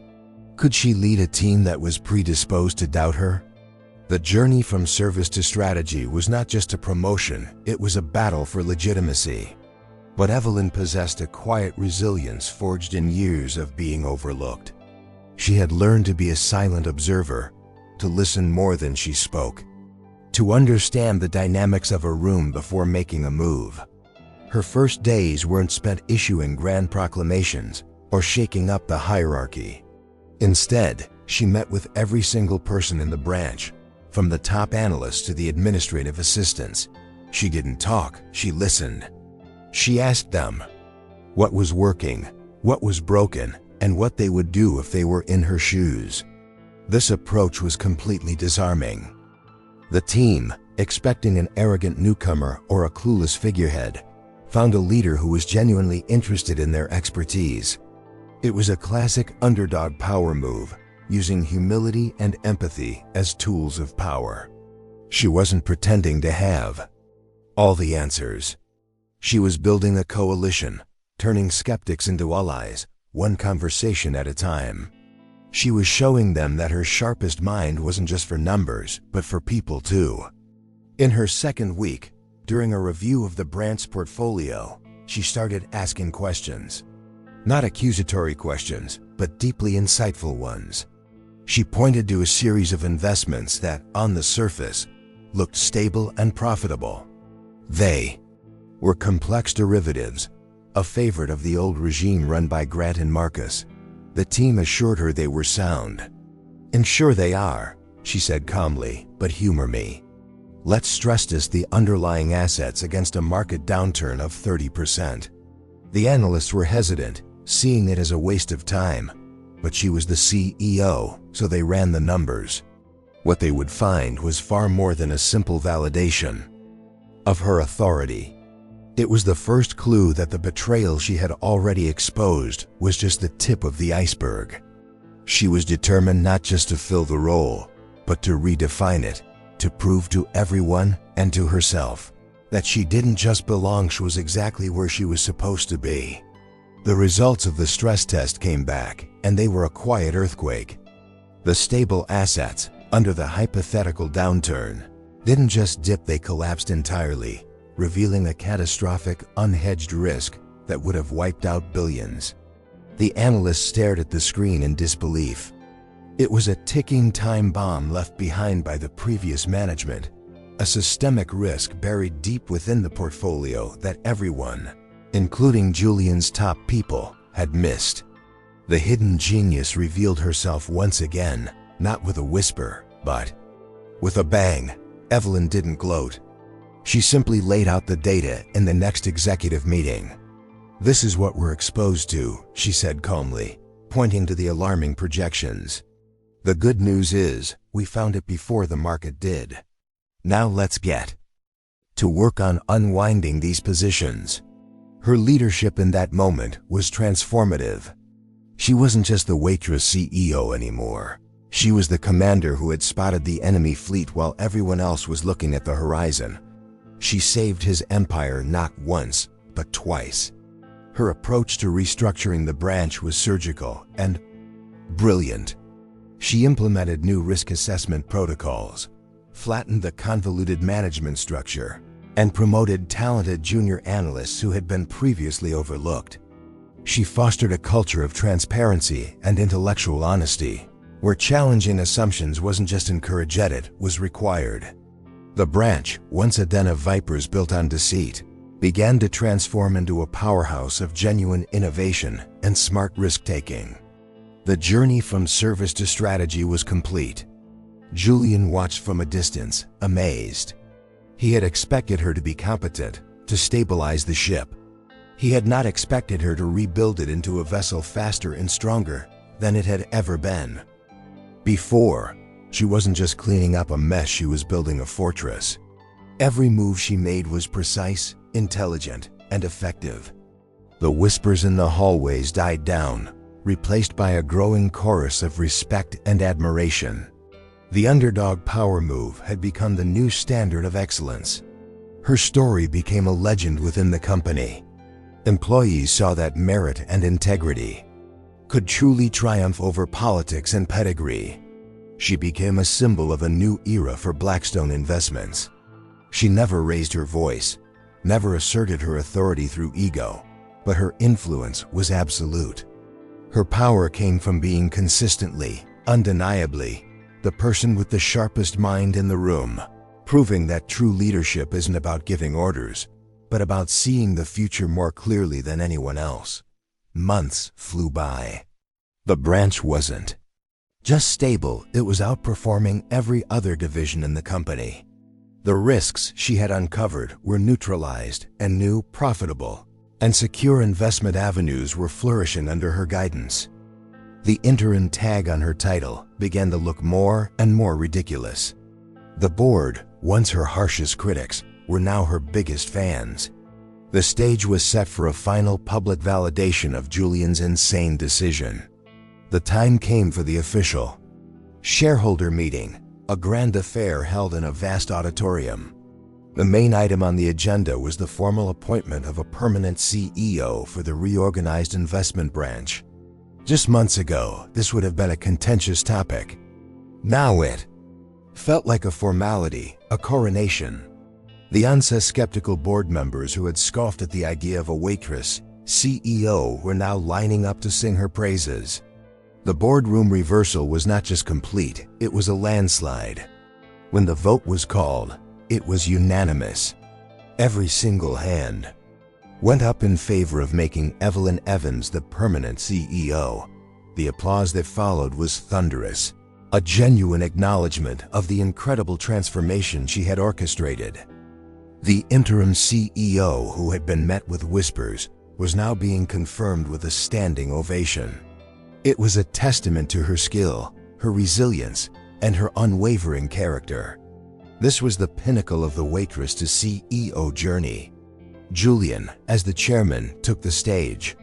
Could she lead a team that was predisposed to doubt her? The journey from service to strategy was not just a promotion, it was a battle for legitimacy. But Evelyn possessed a quiet resilience forged in years of being overlooked. She had learned to be a silent observer, to listen more than she spoke, to understand the dynamics of a room before making a move. Her first days weren't spent issuing grand proclamations or shaking up the hierarchy. Instead, she met with every single person in the branch, from the top analysts to the administrative assistants. She didn't talk, she listened. She asked them what was working, what was broken, and what they would do if they were in her shoes. This approach was completely disarming. The team, expecting an arrogant newcomer or a clueless figurehead, found a leader who was genuinely interested in their expertise. It was a classic underdog power move, using humility and empathy as tools of power. She wasn't pretending to have all the answers. She was building a coalition, turning skeptics into allies, one conversation at a time. She was showing them that her sharpest mind wasn't just for numbers, but for people too. In her second week, during a review of the branch portfolio, she started asking questions. Not accusatory questions, but deeply insightful ones. She pointed to a series of investments that, on the surface, looked stable and profitable. They were complex derivatives, a favorite of the old regime run by Grant and Marcus. The team assured her they were sound. "And sure they are," she said calmly, "but humor me. Let's stress test the underlying assets against a market downturn of 30%. The analysts were hesitant, seeing it as a waste of time. But she was the CEO, so they ran the numbers. What they would find was far more than a simple validation of her authority. It was the first clue that the betrayal she had already exposed was just the tip of the iceberg. She was determined not just to fill the role, but to redefine it, to prove to everyone and to herself that she didn't just belong, she was exactly where she was supposed to be. The results of the stress test came back, and they were a quiet earthquake. The stable assets, under the hypothetical downturn, didn't just dip, they collapsed entirely, revealing a catastrophic, unhedged risk that would have wiped out billions. The analysts stared at the screen in disbelief. It was a ticking time bomb left behind by the previous management, a systemic risk buried deep within the portfolio that everyone, including Julian's top people, had missed. The hidden genius revealed herself once again, not with a whisper, but with a bang. Evelyn didn't gloat. She simply laid out the data in the next executive meeting. "This is what we're exposed to," she said calmly, pointing to the alarming projections. "The good news is, we found it before the market did. Now let's get to work on unwinding these positions." Her leadership in that moment was transformative. She wasn't just the waitress CEO anymore. She was the commander who had spotted the enemy fleet while everyone else was looking at the horizon. She saved his empire not once, but twice. Her approach to restructuring the branch was surgical and brilliant. She implemented new risk assessment protocols, flattened the convoluted management structure, and promoted talented junior analysts who had been previously overlooked. She fostered a culture of transparency and intellectual honesty, where challenging assumptions wasn't just encouraged, it was required. The branch, once a den of vipers built on deceit, began to transform into a powerhouse of genuine innovation and smart risk-taking. The journey from service to strategy was complete. Julian watched from a distance, amazed. He had expected her to be competent, to stabilize the ship. He had not expected her to rebuild it into a vessel faster and stronger than it had ever been. Before, she wasn't just cleaning up a mess, she was building a fortress. Every move she made was precise, intelligent, and effective. The whispers in the hallways died down, replaced by a growing chorus of respect and admiration. The underdog power move had become the new standard of excellence. Her story became a legend within the company. Employees saw that merit and integrity could truly triumph over politics and pedigree. She became a symbol of a new era for Blackstone Investments. She never raised her voice, never asserted her authority through ego, but her influence was absolute. Her power came from being consistently, undeniably, the person with the sharpest mind in the room, proving that true leadership isn't about giving orders, but about seeing the future more clearly than anyone else. Months flew by. The branch wasn't just stable, it was outperforming every other division in the company. The risks she had uncovered were neutralized, and new, profitable, and secure investment avenues were flourishing under her guidance. The interim tag on her title began to look more and more ridiculous. The board, once her harshest critics, were now her biggest fans. The stage was set for a final public validation of Julian's insane decision. The time came for the official shareholder meeting, a grand affair held in a vast auditorium. The main item on the agenda was the formal appointment of a permanent CEO for the reorganized investment branch. Just months ago, this would have been a contentious topic. Now it felt like a formality, a coronation. The once skeptical board members who had scoffed at the idea of a waitress CEO were now lining up to sing her praises. The boardroom reversal was not just complete, it was a landslide. When the vote was called, it was unanimous. Every single hand went up in favor of making Evelyn Evans the permanent CEO. The applause that followed was thunderous, a genuine acknowledgement of the incredible transformation she had orchestrated. The interim CEO, who had been met with whispers, was now being confirmed with a standing ovation. It was a testament to her skill, her resilience, and her unwavering character. This was the pinnacle of the waitress to CEO journey. Julian, as the chairman, took the stage.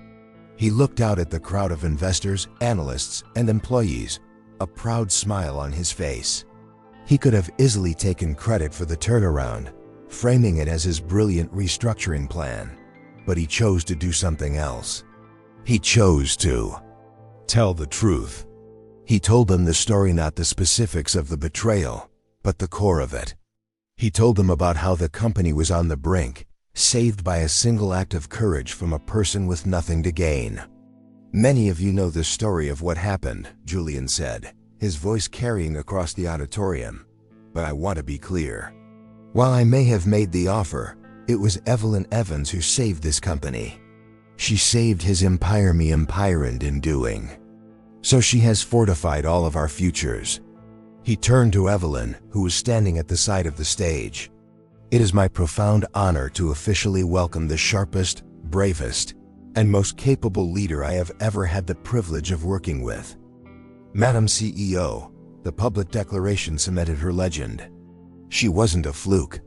He looked out at the crowd of investors, analysts, and employees, a proud smile on his face. He could have easily taken credit for the turnaround, framing it as his brilliant restructuring plan, but he chose to do something else. He chose to tell the truth. He told them the story, not the specifics of the betrayal, but the core of it. He told them about how the company was on the brink, saved by a single act of courage from a person with nothing to gain. "Many of you know the story of what happened," Julian said, his voice carrying across the auditorium. "But I want to be clear. While I may have made the offer, it was Evelyn Evans who saved this company. She saved his empire, me empire, in doing so she has fortified all of our futures." He turned to Evelyn, who was standing at the side of the stage. "It is my profound honor to officially welcome the sharpest, bravest, and most capable leader I have ever had the privilege of working with." "Madam CEO," the public declaration cemented her legend. She wasn't a fluke.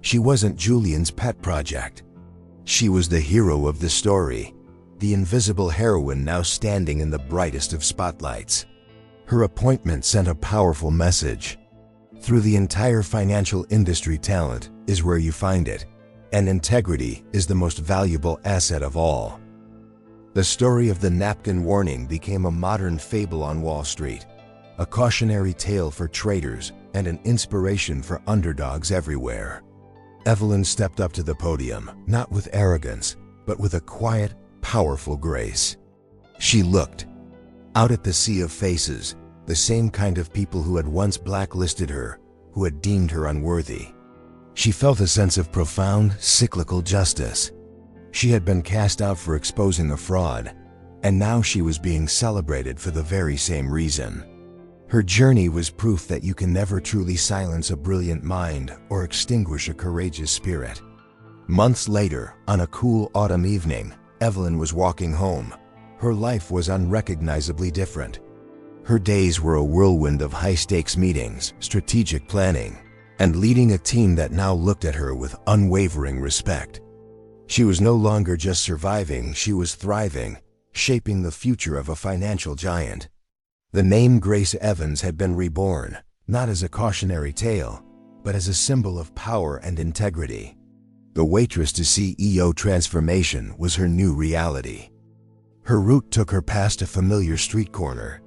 She wasn't Julian's pet project. She was the hero of the story, the invisible heroine now standing in the brightest of spotlights. Her appointment sent a powerful message. Through the entire financial industry, talent is where you find it, and integrity is the most valuable asset of all. The story of the napkin warning became a modern fable on Wall Street, a cautionary tale for traders and an inspiration for underdogs everywhere. Evelyn stepped up to the podium, not with arrogance, but with a quiet, powerful grace. She looked out at the sea of faces, the same kind of people who had once blacklisted her, who had deemed her unworthy. She felt a sense of profound, cyclical justice. She had been cast out for exposing a fraud, and now she was being celebrated for the very same reason. Her journey was proof that you can never truly silence a brilliant mind or extinguish a courageous spirit. Months later, on a cool autumn evening, Evelyn was walking home. Her life was unrecognizably different. Her days were a whirlwind of high-stakes meetings, strategic planning, and leading a team that now looked at her with unwavering respect. She was no longer just surviving, she was thriving, shaping the future of a financial giant. The name Grace Evans had been reborn, not as a cautionary tale, but as a symbol of power and integrity. The waitress to CEO transformation was her new reality. Her route took her past a familiar street corner.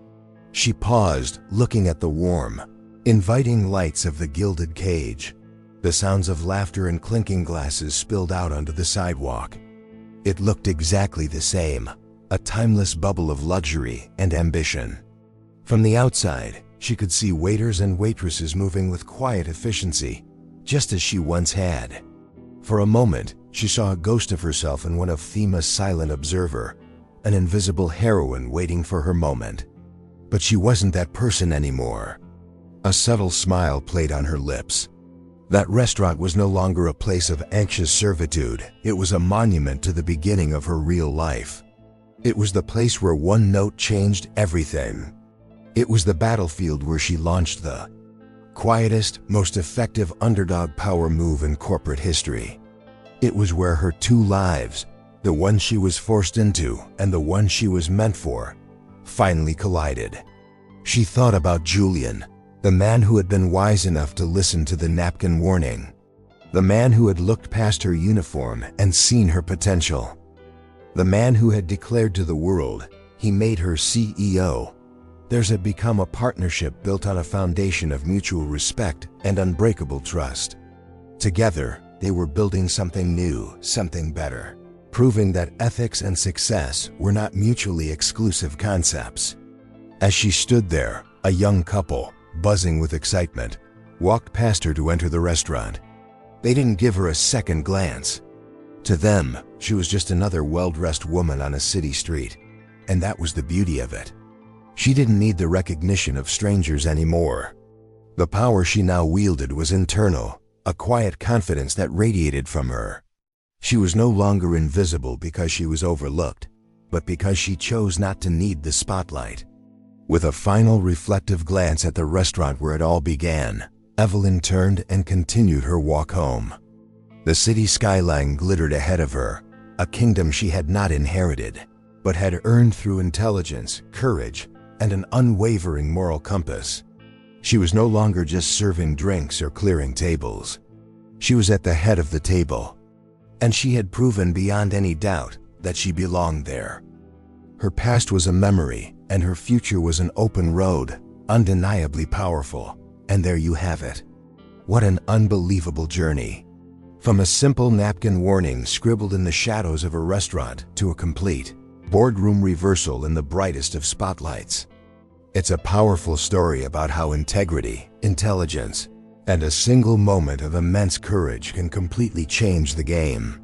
She paused, looking at the warm, inviting lights of the gilded cage. The sounds of laughter and clinking glasses spilled out onto the sidewalk. It looked exactly the same, a timeless bubble of luxury and ambition. From the outside, she could see waiters and waitresses moving with quiet efficiency, just as she once had. For a moment, she saw a ghost of herself in one of Thema's silent observer, an invisible heroine waiting for her moment. But she wasn't that person anymore. A subtle smile played on her lips. That restaurant was no longer a place of anxious servitude. It was a monument to the beginning of her real life. It was the place where one note changed everything. It was the battlefield where she launched the quietest, most effective underdog power move in corporate history. It was where her two lives, the one she was forced into and the one she was meant for, finally collided. She thought about Julian, the man who had been wise enough to listen to the napkin warning, the man who had looked past her uniform and seen her potential, the man who had declared to the world, he made her CEO. Theirs had become a partnership built on a foundation of mutual respect and unbreakable trust. Together, they were building something new, something better, proving that ethics and success were not mutually exclusive concepts. As she stood there, a young couple, buzzing with excitement, walked past her to enter the restaurant. They didn't give her a second glance. To them, she was just another well-dressed woman on a city street, and that was the beauty of it. She didn't need the recognition of strangers anymore. The power she now wielded was internal, a quiet confidence that radiated from her. She was no longer invisible because she was overlooked, but because she chose not to need the spotlight. With a final reflective glance at the restaurant where it all began, Evelyn turned and continued her walk home. The city skyline glittered ahead of her, a kingdom she had not inherited, but had earned through intelligence, courage, and an unwavering moral compass. She was no longer just serving drinks or clearing tables. She was at the head of the table, and she had proven beyond any doubt that she belonged there. Her past was a memory, and her future was an open road, undeniably powerful. And there you have it. What an unbelievable journey. From a simple napkin warning scribbled in the shadows of a restaurant to a complete boardroom reversal in the brightest of spotlights. It's a powerful story about how integrity, intelligence, and a single moment of immense courage can completely change the game.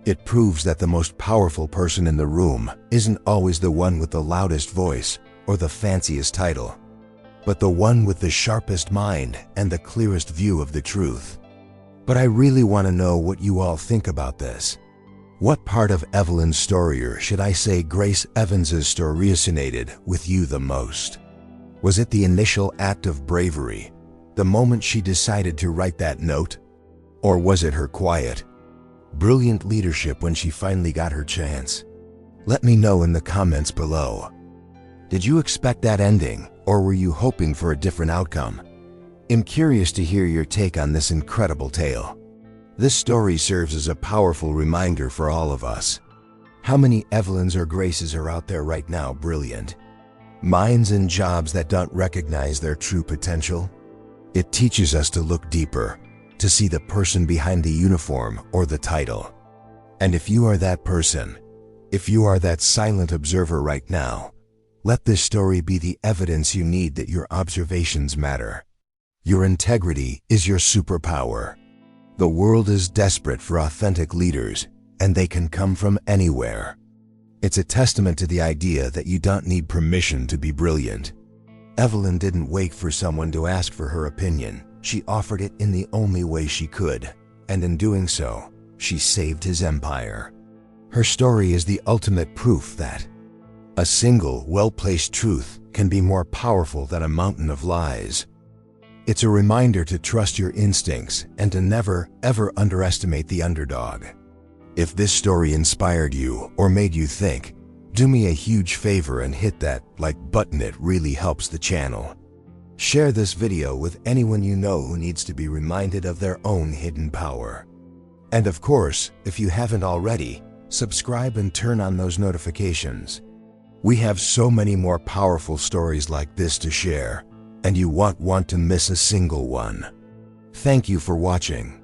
It proves that the most powerful person in the room isn't always the one with the loudest voice or the fanciest title, but the one with the sharpest mind and the clearest view of the truth. But I really want to know what you all think about this. What part of Evelyn's story, or should I say Grace Evans's story, resonated with you the most? Was it the initial act of bravery, the moment she decided to write that note? Or was it her quiet, brilliant leadership when she finally got her chance? Let me know in the comments below. Did you expect that ending, or were you hoping for a different outcome? I'm curious to hear your take on this incredible tale. This story serves as a powerful reminder for all of us. How many Evelyns or Graces are out there right now brilliant? Minds in jobs that don't recognize their true potential? It teaches us to look deeper, to see the person behind the uniform or the title. And if you are that person, if you are that silent observer right now, let this story be the evidence you need that your observations matter. Your integrity is your superpower. The world is desperate for authentic leaders, and they can come from anywhere. It's a testament to the idea that you don't need permission to be brilliant. Evelyn didn't wait for someone to ask for her opinion. She offered it in the only way she could, and in doing so, she saved his empire. Her story is the ultimate proof that a single, well-placed truth can be more powerful than a mountain of lies. It's a reminder to trust your instincts and to never, ever underestimate the underdog. If this story inspired you or made you think, do me a huge favor and hit that like button. It really helps the channel. Share this video with anyone you know who needs to be reminded of their own hidden power. And of course, if you haven't already, subscribe and turn on those notifications. We have so many more powerful stories like this to share, and you won't want to miss a single one. Thank you for watching.